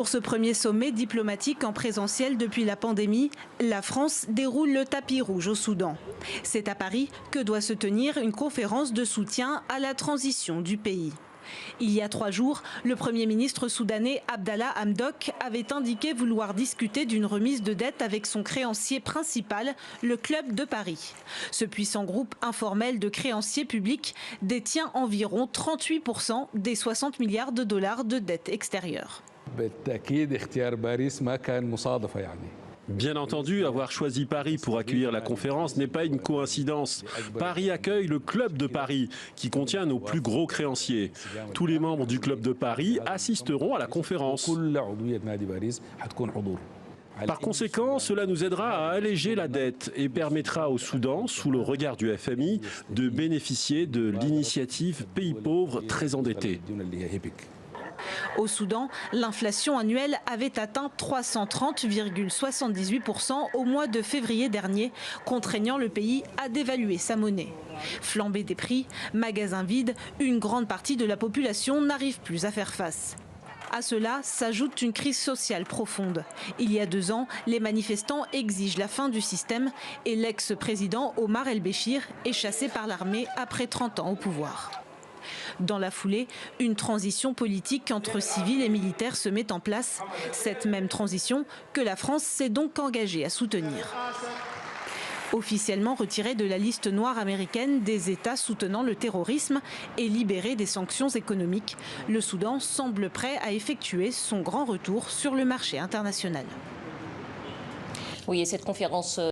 Pour ce premier sommet diplomatique en présentiel depuis la pandémie, la France déroule le tapis rouge au Soudan. C'est à Paris que doit se tenir une conférence de soutien à la transition du pays. Il y a 3 jours, le Premier ministre soudanais Abdallah Hamdok avait indiqué vouloir discuter d'une remise de dette avec son créancier principal, le Club de Paris. Ce puissant groupe informel de créanciers publics détient environ 38% des 60 milliards de dollars de dette extérieure. Bien entendu, avoir choisi Paris pour accueillir la conférence n'est pas une coïncidence. Paris accueille le Club de Paris, qui contient nos plus gros créanciers. Tous les membres du Club de Paris assisteront à la conférence. Par conséquent, cela nous aidera à alléger la dette et permettra au Soudan, sous le regard du FMI, de bénéficier de l'initiative Pays pauvres très endettés. Au Soudan, l'inflation annuelle avait atteint 330,78% au mois de février dernier, contraignant le pays à dévaluer sa monnaie. Flambée des prix, magasins vides, une grande partie de la population n'arrive plus à faire face. À cela s'ajoute une crise sociale profonde. Il y a 2 ans, les manifestants exigent la fin du système et l'ex-président Omar El-Béchir est chassé par l'armée après 30 ans au pouvoir. Dans la foulée, une transition politique entre civils et militaires se met en place. Cette même transition que la France s'est donc engagée à soutenir. Officiellement retiré de la liste noire américaine des États soutenant le terrorisme et libéré des sanctions économiques, le Soudan semble prêt à effectuer son grand retour sur le marché international. Oui, et cette conférence